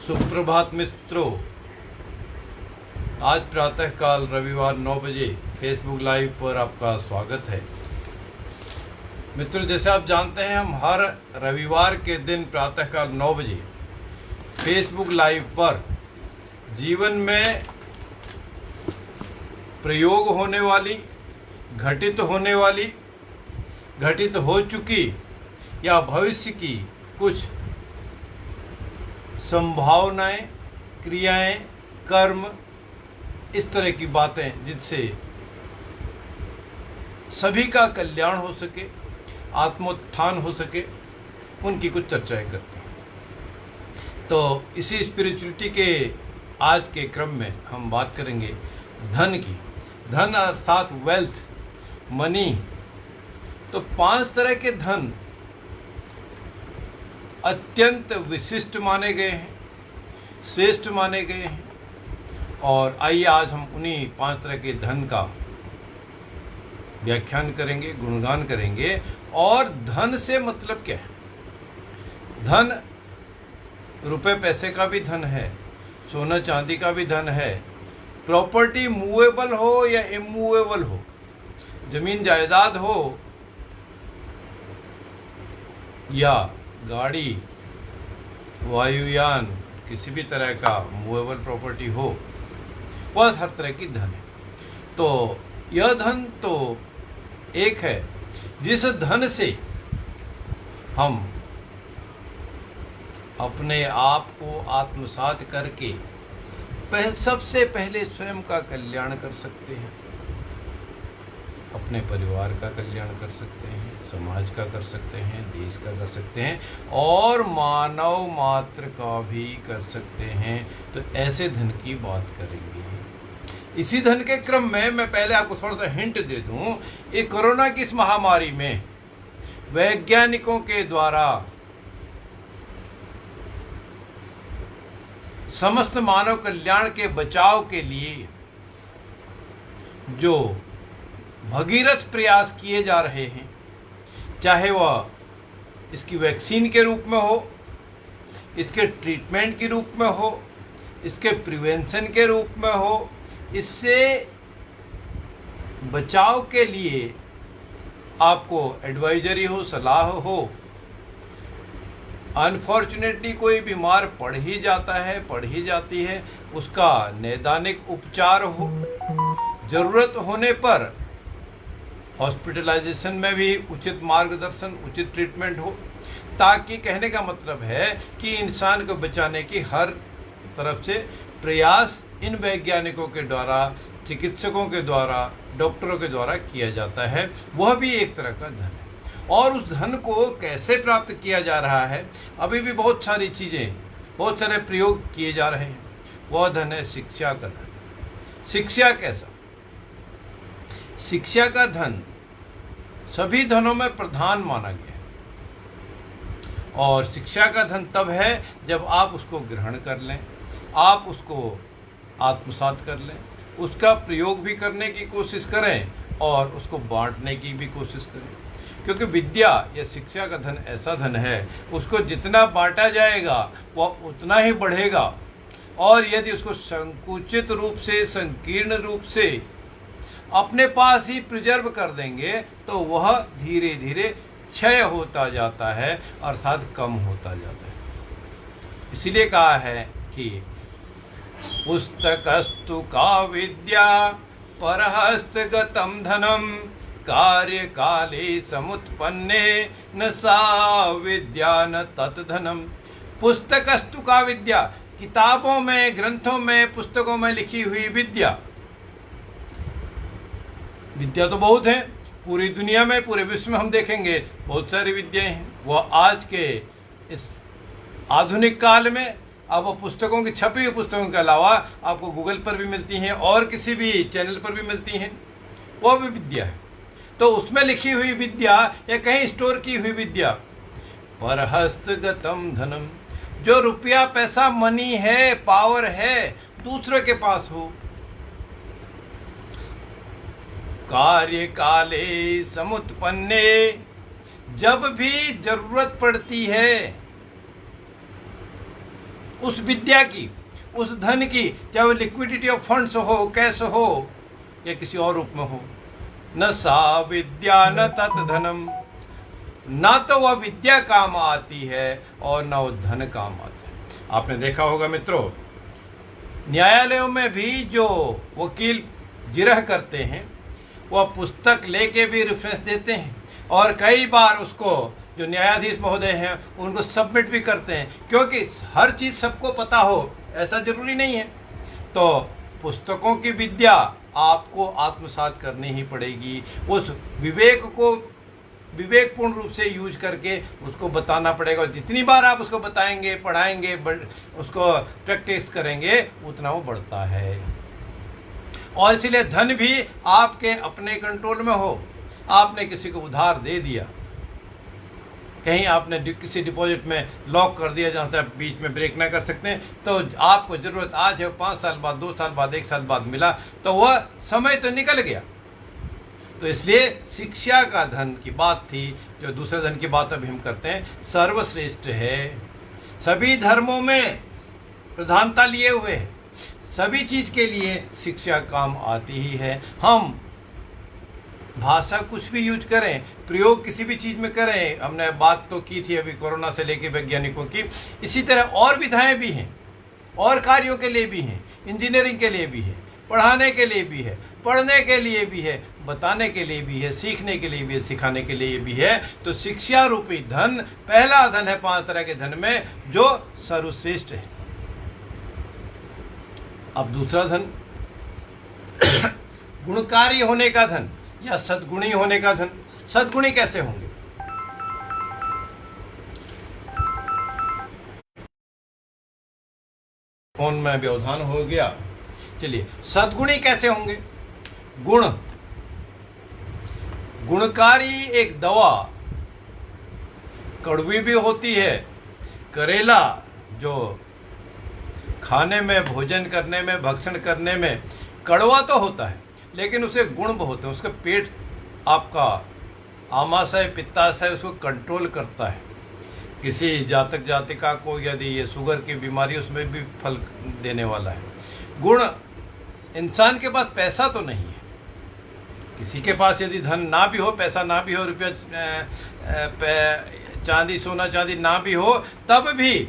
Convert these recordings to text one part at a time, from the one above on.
सुप्रभात मित्रों, आज प्रातःकाल रविवार 9 बजे फेसबुक लाइव पर आपका स्वागत है। मित्रों, जैसे आप जानते हैं, हम हर रविवार के दिन प्रातःकाल 9 बजे फेसबुक लाइव पर जीवन में प्रयोग होने वाली, घटित हो चुकी या भविष्य की कुछ संभावनाएं, क्रियाएं, कर्म, इस तरह की बातें जिनसे सभी का कल्याण हो सके, आत्मोत्थान हो सके, उनकी कुछ चर्चाएं करते हैं। तो इसी स्पिरिचुअलिटी के आज के क्रम में हम बात करेंगे धन की। धन अर्थात वेल्थ, मनी। तो 5 तरह के धन अत्यंत विशिष्ट माने गए हैं, श्रेष्ठ माने गए हैं। और आइए आज हम उन्हीं 5 तरह के धन का व्याख्यान करेंगे, गुणगान करेंगे। और धन से मतलब क्या है? धन रुपए पैसे का भी धन है, सोना चांदी का भी धन है। प्रॉपर्टी मूवेबल हो या इमूवेबल हो, जमीन जायदाद हो या गाड़ी, वायुयान, किसी भी तरह का मूवेबल प्रॉपर्टी हो, वह हर तरह की धन है। तो यह धन तो एक है जिस धन से हम अपने आप को आत्मसात करके सबसे पहले स्वयं का कल्याण कर सकते हैं, अपने परिवार का कल्याण कर सकते हैं, समाज का कर सकते हैं, देश का कर सकते हैं और मानव मात्र का भी कर सकते हैं। तो ऐसे धन की बात करेंगे। इसी धन के क्रम में मैं पहले आपको थोड़ा सा हिंट दे दूं। ये कोरोना की इस महामारी में वैज्ञानिकों के द्वारा समस्त मानव कल्याण के बचाव के लिए जो भगीरथ प्रयास किए जा रहे हैं, चाहे वह इसकी वैक्सीन के रूप में हो, इसके ट्रीटमेंट के रूप में हो, इसके प्रिवेंशन के रूप में हो, इससे बचाव के लिए आपको एडवाइजरी हो, सलाह हो। अनफॉर्चुनेटली कोई बीमार पड़ ही जाती है, उसका नैदानिक उपचार हो, ज़रूरत होने पर हॉस्पिटलाइजेशन में भी उचित मार्गदर्शन, उचित ट्रीटमेंट हो, ताकि कहने का मतलब है कि इंसान को बचाने की हर तरफ से प्रयास इन वैज्ञानिकों के द्वारा, चिकित्सकों के द्वारा, डॉक्टरों के द्वारा किया जाता है। वह भी एक तरह का धन है। और उस धन को कैसे प्राप्त किया जा रहा है? अभी भी बहुत सारी चीज़ें, बहुत सारे प्रयोग किए जा रहे हैं। वह धन है शिक्षा का धन। शिक्षा कैसा? शिक्षा का धन सभी धनों में प्रधान माना गया है। और शिक्षा का धन तब है जब आप उसको ग्रहण कर लें, आप उसको आत्मसात कर लें, उसका प्रयोग भी करने की कोशिश करें और उसको बांटने की भी कोशिश करें। क्योंकि विद्या या शिक्षा का धन ऐसा धन है, उसको जितना बांटा जाएगा वह उतना ही बढ़ेगा। और यदि उसको संकुचित रूप से, संकीर्ण रूप से अपने पास ही प्रिजर्व कर देंगे तो वह धीरे धीरे क्षय होता जाता है, अर्थात कम होता जाता है। इसीलिए कहा है कि पुस्तकस्तु का विद्या परहस्तगतं धनम कार्य काले समुत्पन्ने न सा विद्या न तत्धनम। पुस्तकस्तु का विद्या, किताबों में, ग्रंथों में, पुस्तकों में लिखी हुई विद्या। विद्या तो बहुत है, पूरी दुनिया में, पूरे विश्व में हम देखेंगे बहुत सारी विद्याएं हैं। वह आज के इस आधुनिक काल में अब पुस्तकों की, छपी हुई पुस्तकों के अलावा आपको गूगल पर भी मिलती हैं और किसी भी चैनल पर भी मिलती हैं। वह भी विद्या है। तो उसमें लिखी हुई विद्या या कहीं स्टोर की हुई विद्या। परहस्तगतं धनम, जो रुपया, पैसा, मनी है, पावर है, दूसरे के पास हो। कार्य काले समुत्पन्ने, जब भी जरूरत पड़ती है उस विद्या की, उस धन की, चाहे वो लिक्विडिटी ऑफ फंड्स हो, कैश हो या किसी और रूप में हो। न सा विद्या न तत् धनम, ना तो वह विद्या काम आती है और न वो धन काम आता है। आपने देखा होगा मित्रों, न्यायालयों में भी जो वकील जिरह करते हैं वह पुस्तक लेके भी रेफरेंस देते हैं और कई बार उसको जो न्यायाधीश महोदय हैं उनको सबमिट भी करते हैं, क्योंकि हर चीज़ सबको पता हो ऐसा जरूरी नहीं है। तो पुस्तकों की विद्या आपको आत्मसात करनी ही पड़ेगी। उस विवेक को विवेकपूर्ण रूप से यूज करके उसको बताना पड़ेगा और जितनी बार आप उसको बताएंगे, पढ़ाएंगे, उसको प्रैक्टिस करेंगे, उतना वो बढ़ता है। और इसलिए धन भी आपके अपने कंट्रोल में हो। आपने किसी को उधार दे दिया, कहीं आपने किसी डिपॉजिट में लॉक कर दिया जहाँ से आप बीच में ब्रेक ना कर सकते हैं, तो आपको ज़रूरत आज है, 5 साल बाद, 2 साल बाद, 1 साल बाद मिला, तो वह समय तो निकल गया। तो इसलिए शिक्षा का धन की बात थी, जो दूसरे धन की बात अभी हम करते हैं, सर्वश्रेष्ठ है। सभी धर्मों में प्रधानता लिए हुए है, सभी चीज़ के लिए शिक्षा काम आती ही है। हम भाषा कुछ भी यूज करें, प्रयोग किसी भी चीज़ में करें, हमने बात तो की थी अभी कोरोना से लेके वैज्ञानिकों की, इसी तरह और विधाएं भी हैं, और कार्यों के लिए भी हैं, इंजीनियरिंग के लिए भी है, पढ़ाने के लिए भी है, पढ़ने के लिए भी है, बताने के लिए भी है, सीखने के लिए भी है, सिखाने के लिए भी है। तो शिक्षा रूपी धन पहला धन है 5 तरह के धन में, जो सर्वश्रेष्ठ है। अब दूसरा धन गुणकारी होने का धन या सद्गुणी होने का धन। सद्गुणी कैसे होंगे? फोन में व्यवधान हो गया। चलिए, सद्गुणी कैसे होंगे? गुण, गुणकारी एक दवा कड़वी भी होती है। करेला जो खाने में, भोजन करने में, भक्षण करने में कड़वा तो होता है, लेकिन उसे गुण बहुत है। उसका पेट, आपका आमाशय, पित्ताशय उसको कंट्रोल करता है। किसी जातक जातिका को यदि ये शुगर की बीमारी, उसमें भी फल देने वाला है। गुण, इंसान के पास पैसा तो नहीं है, किसी के पास यदि धन ना भी हो, पैसा ना भी हो, रुपया चांदी, सोना चांदी ना भी हो, तब भी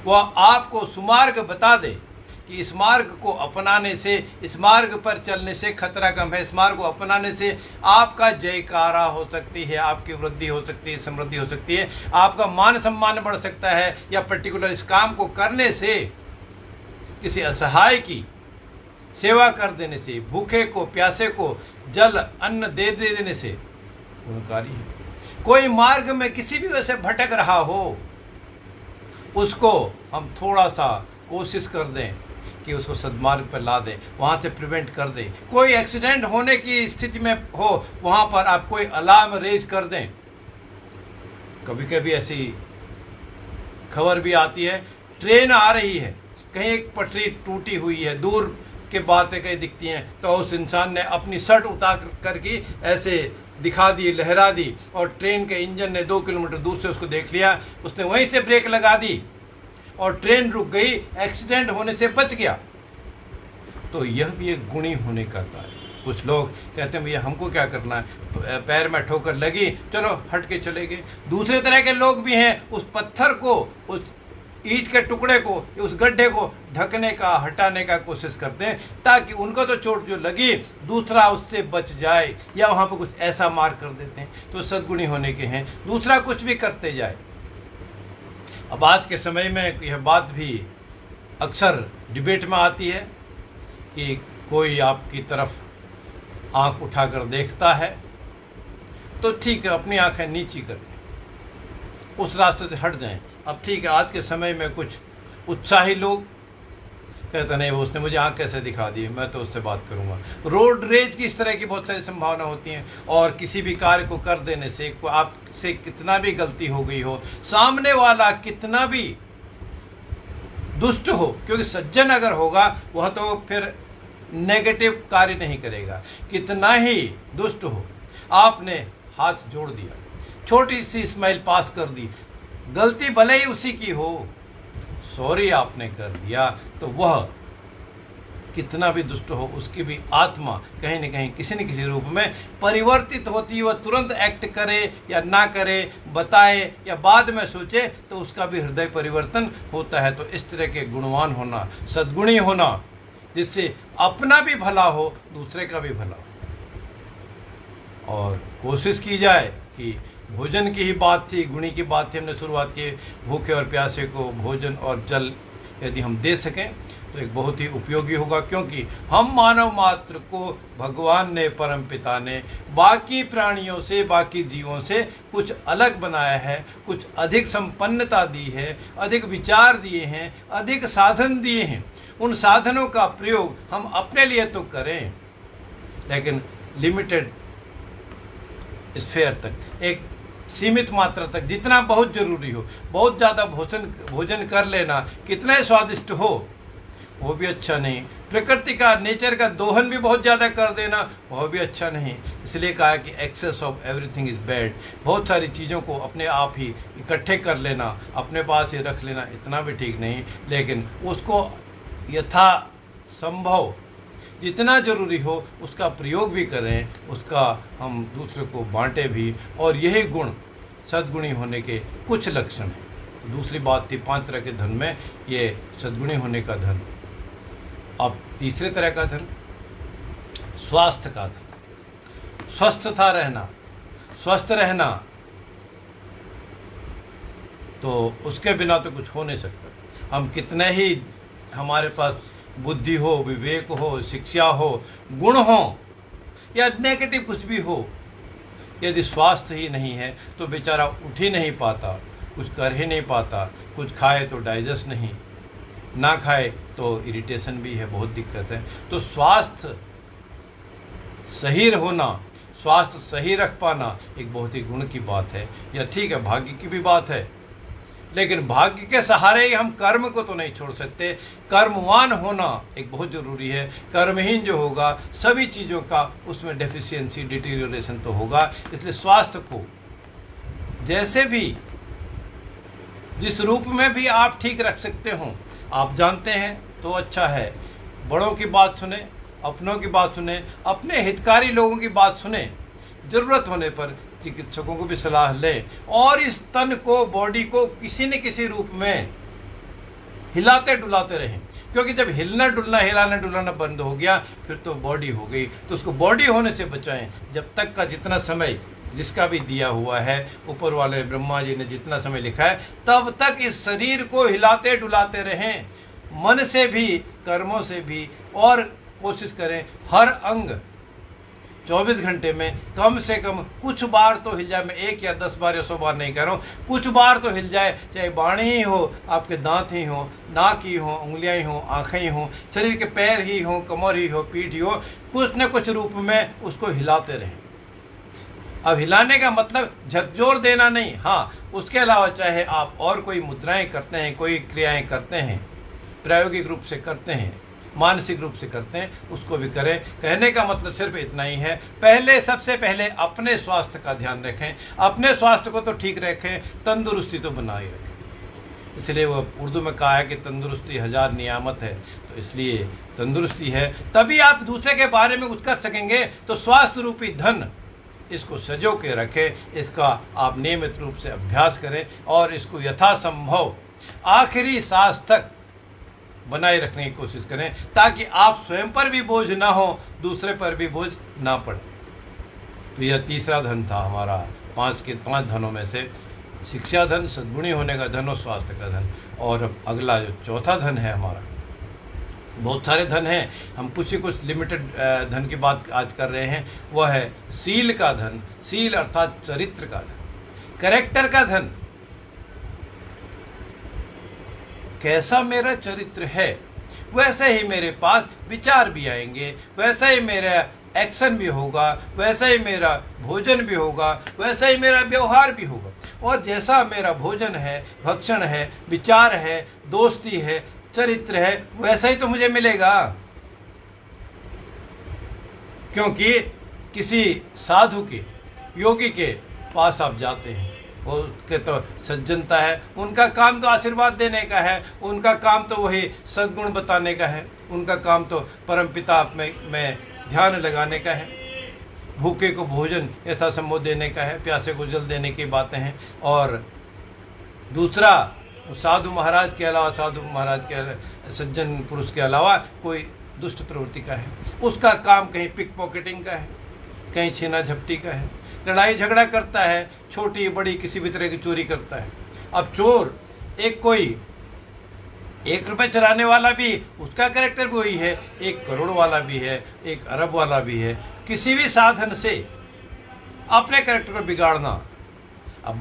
वह आपको सुमार्ग बता दे कि इस मार्ग को अपनाने से, इस मार्ग पर चलने से खतरा कम है, इस मार्ग को अपनाने से आपका जयकारा हो सकती है, आपकी वृद्धि हो सकती है, समृद्धि हो सकती है, आपका मान सम्मान बढ़ सकता है, या पर्टिकुलर इस काम को करने से, किसी असहाय की सेवा कर देने से, भूखे को, प्यासे को जल अन्न दे देने से गुणकारी है। कोई मार्ग में किसी भी वजह से भटक रहा हो, उसको हम थोड़ा सा कोशिश कर दें कि उसको सद्मार्ग पर ला दें, वहाँ से प्रिवेंट कर दें। कोई एक्सीडेंट होने की स्थिति में हो, वहाँ पर आप कोई अलार्म रेज कर दें। कभी कभी ऐसी खबर भी आती है, ट्रेन आ रही है, कहीं एक पटरी टूटी हुई है, दूर के बातें कहीं दिखती हैं, तो उस इंसान ने अपनी शर्ट उतार करके ऐसे दिखा दी, लहरा दी, और ट्रेन के इंजन ने 2 किलोमीटर दूर से उसको देख लिया, उसने वहीं से ब्रेक लगा दी और ट्रेन रुक गई, एक्सीडेंट होने से बच गया। तो यह भी एक गुणी होने का कार्य। कुछ लोग कहते हैं भैया हमको क्या करना है, पैर में ठोकर लगी, चलो हट के चले गए। दूसरे तरह के लोग भी हैं, उस पत्थर को, उस ईंट के टुकड़े को, उस गड्ढे को ढकने का, हटाने का कोशिश करते हैं, ताकि उनको तो चोट जो लगी, दूसरा उससे बच जाए, या वहाँ पर कुछ ऐसा मार कर देते हैं। तो सद्गुणी होने के हैं, दूसरा कुछ भी करते जाए। अब आज के समय में यह बात भी अक्सर डिबेट में आती है कि कोई आपकी तरफ आंख उठाकर देखता है तो ठीक है, अपनी आंखें नीची कर लें, उस रास्ते से हट जाएं। अब ठीक है, आज के समय में कुछ उत्साही लोग कहते नहीं, वो उसने मुझे आँख कैसे दिखा दी, मैं तो उससे बात करूँगा। रोड रेज की इस तरह की बहुत सारी संभावना होती हैं, और किसी भी कार्य को कर देने से, आपसे कितना भी गलती हो गई हो, सामने वाला कितना भी दुष्ट हो, क्योंकि सज्जन अगर होगा वह तो फिर नेगेटिव कार्य नहीं करेगा, कितना ही दुष्ट हो, आपने हाथ जोड़ दिया, छोटी सी स्माइल पास कर दी, गलती भले ही उसी की हो, सॉरी आपने कर दिया, तो वह कितना भी दुष्ट हो उसकी भी आत्मा कहीं न कहीं किसी न किसी रूप में परिवर्तित होती है। वह तुरंत एक्ट करे या ना करे, बताए या बाद में सोचे, तो उसका भी हृदय परिवर्तन होता है। तो इस तरह के गुणवान होना, सद्गुणी होना, जिससे अपना भी भला हो, दूसरे का भी भला हो। और कोशिश की जाए कि भोजन की ही बात थी, गुणी की बात थी, हमने शुरुआत की, भूखे और प्यासे को भोजन और जल यदि हम दे सकें तो एक बहुत ही उपयोगी होगा। क्योंकि हम मानव मात्र को भगवान ने, परम पिता ने बाकी प्राणियों से, बाकी जीवों से कुछ अलग बनाया है, कुछ अधिक संपन्नता दी है, अधिक विचार दिए हैं, अधिक साधन दिए हैं। उन साधनों का प्रयोग हम अपने लिए तो करें, लेकिन लिमिटेड स्फेयर तक, एक सीमित मात्रा तक, जितना बहुत जरूरी हो। बहुत ज़्यादा भोजन कर लेना कितना ही स्वादिष्ट हो वो भी अच्छा नहीं। प्रकृति का, नेचर का दोहन भी बहुत ज़्यादा कर देना वह भी अच्छा नहीं। इसलिए कहा कि excess of everything is bad. बहुत सारी चीज़ों को अपने आप ही इकट्ठे कर लेना, अपने पास ही रख लेना, इतना भी ठीक नहीं। लेकिन उसको यथा संभव जितना ज़रूरी हो उसका प्रयोग भी करें, उसका हम दूसरे को बांटें भी। और यही गुण सद्गुणी होने के कुछ लक्षण हैं। तो दूसरी बात थी 5 तरह के धन में ये सद्गुणी होने का धन। अब तीसरे तरह का धन, स्वास्थ्य का धन। स्वस्थता रहना, स्वस्थ रहना, तो उसके बिना तो कुछ हो नहीं सकता। हम कितने ही हमारे पास बुद्धि हो, विवेक हो, शिक्षा हो, गुण हो या नेगेटिव कुछ भी हो, यदि स्वास्थ्य ही नहीं है तो बेचारा उठ ही नहीं पाता, कुछ कर ही नहीं पाता। कुछ खाए तो डाइजेस्ट नहीं, ना खाए तो इरिटेशन भी है, बहुत दिक्कत है। तो स्वास्थ्य सही होना, स्वास्थ्य सही रख पाना एक बहुत ही गुण की बात है। या ठीक है, भाग्य की भी बात है, लेकिन भाग्य के सहारे ही हम कर्म को तो नहीं छोड़ सकते। कर्मवान होना एक बहुत ज़रूरी है। कर्महीन जो होगा, सभी चीज़ों का उसमें डेफिशिएंसी, डिटीरियोरेशन तो होगा। इसलिए स्वास्थ्य को जैसे भी, जिस रूप में भी आप ठीक रख सकते हो, आप जानते हैं तो अच्छा है। बड़ों की बात सुने, अपनों की बात सुने, अपने हितकारी लोगों की बात सुने, ज़रूरत होने पर चिकित्सकों को भी सलाह लें। और इस तन को, बॉडी को किसी न किसी रूप में हिलाते डुलाते रहें। क्योंकि जब हिलना डुलाना बंद हो गया फिर तो बॉडी हो गई। तो उसको बॉडी होने से बचाएं। जब तक का जितना समय जिसका भी दिया हुआ है, ऊपर वाले ब्रह्मा जी ने जितना समय लिखा है, तब तक इस शरीर को हिलाते डुलाते रहें, मन से भी, कर्मों से भी। और कोशिश करें हर अंग 24 घंटे में कम से कम कुछ बार तो हिल जाए। मैं 1 या 10 बार या 100 बार नहीं कह रहा हूँ, कुछ बार तो हिल जाए। चाहे बाणी ही हो, आपके दांत ही हो, नाक ही हो, उंगलियां ही हो, आँखें ही हो, शरीर के पैर ही हो, कमर ही हो, पीठ ही हो, कुछ न कुछ रूप में उसको हिलाते रहें। अब हिलाने का मतलब झकझोर देना नहीं। हाँ, उसके अलावा चाहे आप और कोई मुद्राएं करते हैं, कोई क्रियाएं करते हैं, प्रायोगिक रूप से करते हैं, मानसिक रूप से करते हैं, उसको भी करें। कहने का मतलब सिर्फ इतना ही है, सबसे पहले अपने स्वास्थ्य का ध्यान रखें। अपने स्वास्थ्य को तो ठीक रखें, तंदुरुस्ती तो बनाए रखें। इसलिए वो उर्दू में कहा है कि तंदुरुस्ती 1000 नियामत है। तो इसलिए तंदुरुस्ती है, तभी आप दूसरे के बारे में कुछ कर सकेंगे। तो स्वास्थ्य रूपी धन, इसको सजो के रखें, इसका आप नियमित रूप से अभ्यास करें और इसको यथासंभव आखिरी सांस तक बनाए रखने की कोशिश करें, ताकि आप स्वयं पर भी बोझ ना हो, दूसरे पर भी बोझ ना पड़े। तो यह तीसरा धन था हमारा 5 धनों में से, शिक्षा धन, सद्गुणी होने का धन और स्वास्थ्य का धन। और अब अगला जो चौथा धन है हमारा, बहुत सारे धन हैं, हम कुछ लिमिटेड धन की बात आज कर रहे हैं, वह है सील का धन। सील अर्थात चरित्र का धन, कैरेक्टर का धन। कैसा मेरा चरित्र है वैसे ही मेरे पास विचार भी आएंगे, वैसा ही मेरा एक्शन भी होगा, वैसा ही मेरा भोजन भी होगा, वैसा ही मेरा व्यवहार भी होगा। और जैसा मेरा भोजन है, भक्षण है, विचार है, दोस्ती है, चरित्र है, वैसा ही तो मुझे मिलेगा। क्योंकि किसी साधु के, योगी के पास आप जाते हैं, उसके तो सज्जनता है, उनका काम तो आशीर्वाद देने का है, उनका काम तो वही सद्गुण बताने का है, उनका काम तो परमपिता में ध्यान लगाने का है, भूखे को भोजन यथासंभव देने का है, प्यासे को जल देने की बातें हैं। और दूसरा, साधु महाराज के अलावा, साधु महाराज के सज्जन पुरुष के अलावा कोई दुष्ट प्रवृत्ति का है, उसका काम कहीं पिक पॉकेटिंग का है, कहीं छीना झपटी का है, लड़ाई झगड़ा करता है, छोटी बड़ी किसी भी तरह की चोरी करता है। अब चोर एक कोई 1 रुपये चराने वाला भी, उसका कैरेक्टर भी वही है, 1 करोड़ वाला भी है, 1 अरब वाला भी है। किसी भी साधन से अपने कैरेक्टर को बिगाड़ना। अब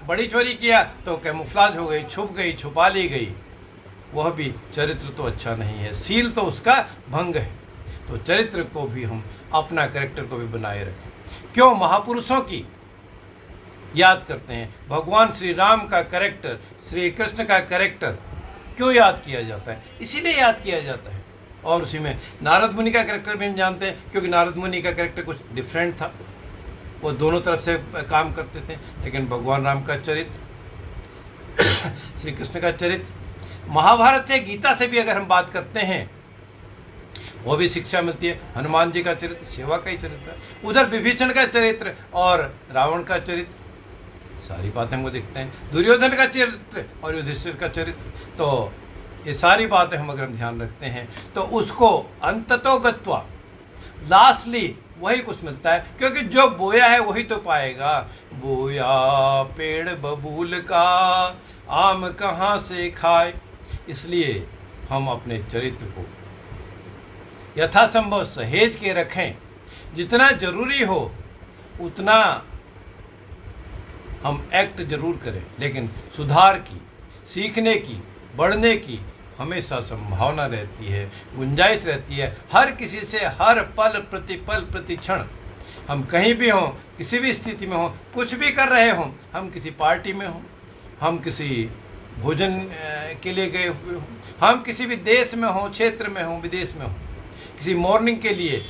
बड़ी चोरी किया तो कैमोफ्लाज हो गई, छुप गई, छुपा ली गई, वह भी चरित्र तो अच्छा नहीं है, सील तो उसका भंग है। तो चरित्र को भी हम, अपना कैरेक्टर को भी बनाए रखें। क्यों महापुरुषों की याद करते हैं, भगवान श्री राम का कैरेक्टर, श्री कृष्ण का कैरेक्टर क्यों याद किया जाता है? इसीलिए याद किया जाता है। और उसी में नारद मुनि का कैरेक्टर भी हम जानते हैं, क्योंकि नारद मुनि का कैरेक्टर कुछ डिफरेंट था, वो दोनों तरफ से काम करते थे। लेकिन भगवान राम का चरित्र, श्री कृष्ण का चरित्र, महाभारत से, गीता से भी अगर हम बात करते हैं, वो भी शिक्षा मिलती है। हनुमान जी का चरित्र सेवा का ही चरित्र है, उधर विभीषण का चरित्र और रावण का चरित्र, सारी बातें हमको दिखते हैं। दुर्योधन का चरित्र और युधिष्ठिर का चरित्र, तो ये सारी बातें हम अगर हम ध्यान रखते हैं तो उसको अंततो गत्वा लास्टली वही कुछ मिलता है, क्योंकि जो बोया है वही तो पाएगा। बोया पेड़ बबूल का, आम कहाँ से खाए। इसलिए हम अपने चरित्र को यथासंभव सहेज के रखें, जितना जरूरी हो उतना हम एक्ट जरूर करें, लेकिन सुधार की, सीखने की, बढ़ने की हमेशा संभावना रहती है, गुंजाइश रहती है। हर किसी से हर पल प्रतिपल प्रतिक्षण, हम कहीं भी हों, किसी भी स्थिति में हों, कुछ भी कर रहे हों, हम किसी पार्टी में हों, हम किसी भोजन के लिए गए हुए हों, हम किसी भी देश में हों, क्षेत्र में हों, विदेश में हों, किसी मॉर्निंग के लिए,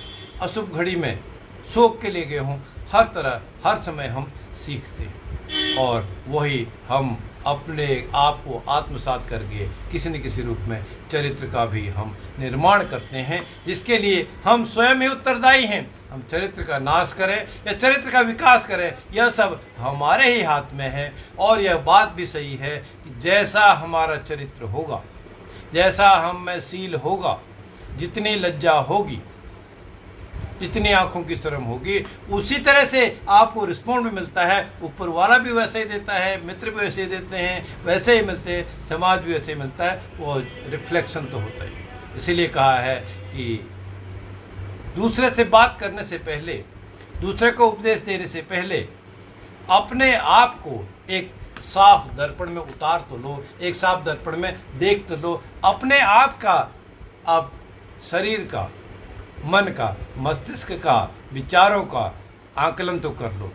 अशुभ घड़ी में, शोक के लिए गए हों, हर तरह हर समय हम सीखते हैं। और वही हम अपने आप को आत्मसात करके किसी न किसी रूप में चरित्र का भी हम निर्माण करते हैं, जिसके लिए हम स्वयं ही उत्तरदायी हैं। हम चरित्र का नाश करें या चरित्र का विकास करें, यह सब हमारे ही हाथ में है। और यह बात भी सही है कि जैसा हमारा चरित्र होगा, जैसा हम में सील होगा, जितनी लज्जा होगी, जितनी आंखों की शर्म होगी, उसी तरह से आपको रिस्पॉन्ड भी मिलता है। ऊपर वाला भी वैसे ही देता है, मित्र भी वैसे ही देते हैं, वैसे ही मिलते हैं, समाज भी वैसे ही मिलता है। वो रिफ्लेक्शन तो होता ही। इसीलिए कहा है कि दूसरे से बात करने से पहले, दूसरे को उपदेश देने से पहले अपने आप को एक साफ दर्पण में उतार तो लो, एक साफ दर्पण में देख तो लो। अपने आप का, अब शरीर का, मन का, मस्तिष्क का, विचारों का आकलन तो कर लो।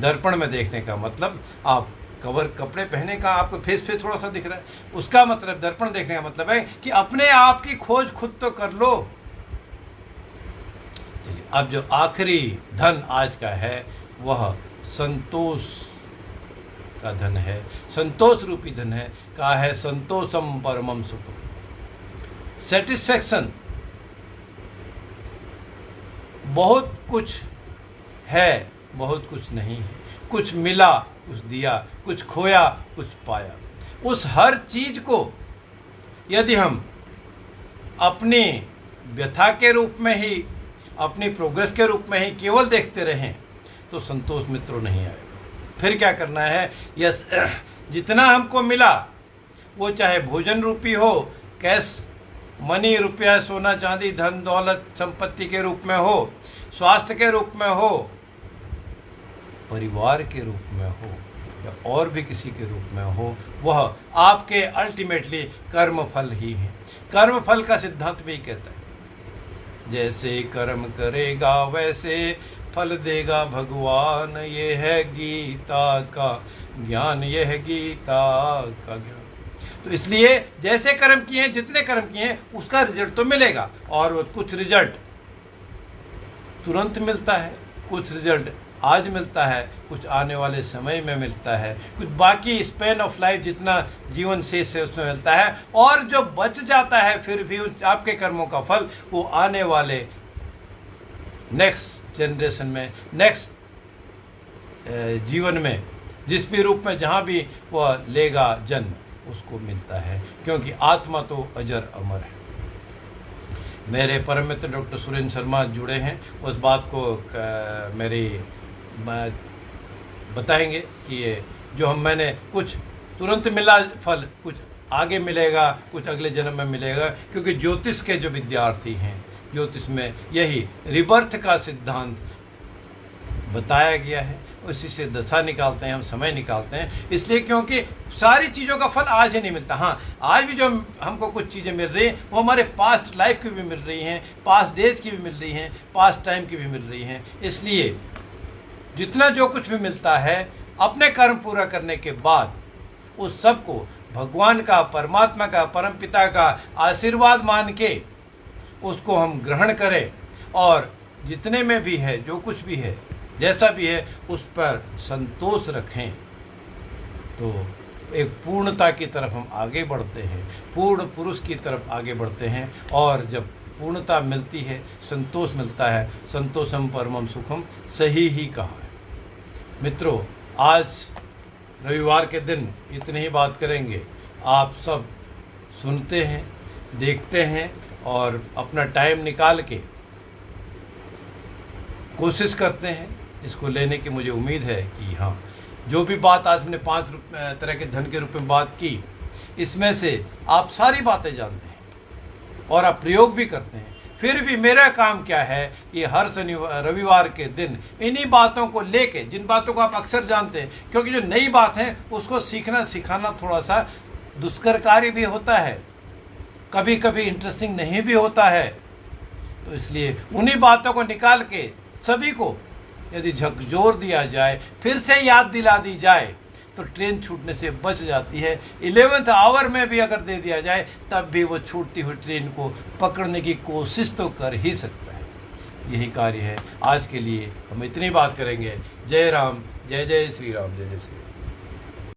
दर्पण में देखने का मतलब, आप कपड़े पहने का आपको फेस थोड़ा सा दिख रहा है, उसका मतलब दर्पण देखने का मतलब है कि अपने आप की खोज खुद तो कर लो। चलिए, अब जो आखिरी धन आज का है वह संतोष का धन है, संतोष रूपी धन है। कहा है संतोषम परमम सुखम। सेटिस्फैक्शन बहुत कुछ है, बहुत कुछ नहीं है, कुछ मिला, कुछ दिया, कुछ खोया, कुछ पाया। उस हर चीज को यदि हम अपनी व्यथा के रूप में ही, अपनी प्रोग्रेस के रूप में ही केवल देखते रहें तो संतोष मित्रों नहीं आएगा। फिर क्या करना है? यस, जितना हमको मिला, वो चाहे भोजन रूपी हो, कैश मनी, रुपया, सोना चांदी, धन दौलत, संपत्ति के रूप में हो, स्वास्थ्य के रूप में हो, परिवार के रूप में हो, या और भी किसी के रूप में हो, वह आपके अल्टीमेटली कर्म फल ही है। कर्म फल का सिद्धांत भी कहता है, जैसे कर्म करेगा वैसे फल देगा भगवान। ये है गीता का ज्ञान, यह है गीता का ज्ञान। तो इसलिए जैसे कर्म किए हैं, जितने कर्म किए हैं, उसका रिजल्ट तो मिलेगा। और कुछ रिजल्ट तुरंत मिलता है, कुछ रिजल्ट आज मिलता है, कुछ आने वाले समय में मिलता है, कुछ बाकी स्पेन ऑफ लाइफ जितना जीवन शेष है उसमें मिलता है, और जो बच जाता है फिर भी उस आपके कर्मों का फल वो आने वाले नेक्स्ट जनरेशन में, नेक्स्ट जीवन में, जिस भी रूप में जहाँ भी वह लेगा जन्म, उसको मिलता है, क्योंकि आत्मा तो अजर अमर है। मेरे परम मित्र डॉक्टर सुरेंद्र शर्मा जुड़े हैं, उस बात को बताएंगे कि ये जो मैंने कुछ तुरंत मिला फल, कुछ आगे मिलेगा, कुछ अगले जन्म में मिलेगा, क्योंकि ज्योतिष के जो विद्यार्थी हैं, ज्योतिष में यही रिबर्थ का सिद्धांत बताया गया है, उसी से दशा निकालते हैं हम, समय निकालते हैं, इसलिए क्योंकि सारी चीज़ों का फल आज ही नहीं मिलता। हाँ, आज भी जो हमको कुछ चीज़ें मिल रही हैं वो हमारे पास्ट लाइफ की भी मिल रही हैं, पास्ट डेज की भी मिल रही हैं, पास्ट टाइम की भी मिल रही हैं। इसलिए जितना जो कुछ भी मिलता है अपने कर्म पूरा करने के बाद उस सब को भगवान का, परमात्मा का, परमपिता का आशीर्वाद मान के उसको हम ग्रहण करें, और जितने में भी है, जो कुछ भी है, जैसा भी है, उस पर संतोष रखें, तो एक पूर्णता की तरफ हम आगे बढ़ते हैं, पूर्ण पुरुष की तरफ आगे बढ़ते हैं। और जब पूर्णता मिलती है, संतोष मिलता है, संतोषम परमम सुखम, सही ही कहा है। मित्रों, आज रविवार के दिन इतनी ही बात करेंगे। आप सब सुनते हैं, देखते हैं और अपना टाइम निकाल के कोशिश करते हैं इसको लेने की। मुझे उम्मीद है कि हाँ, जो भी बात आज हमने 5 तरह के धन के रूप में बात की, इसमें से आप सारी बातें जानते हैं और आप प्रयोग भी करते हैं। फिर भी मेरा काम क्या है कि हर रविवार के दिन इन्हीं बातों को लेके, जिन बातों को आप अक्सर जानते हैं, क्योंकि जो नई बात है उसको सीखना सिखाना थोड़ा सा दुष्कर कार्य भी होता है, कभी कभी इंटरेस्टिंग नहीं भी होता है। तो इसलिए उन्हीं बातों को निकाल के सभी को यदि झकझोर दिया जाए, फिर से याद दिला दी जाए, तो ट्रेन छूटने से बच जाती है। 11th आवर में भी अगर दे दिया जाए तब भी वो छूटती हुई ट्रेन को पकड़ने की कोशिश तो कर ही सकता है। यही कार्य है। आज के लिए हम इतनी बात करेंगे। जय राम, जय जय श्री राम, जय जय श्री राम।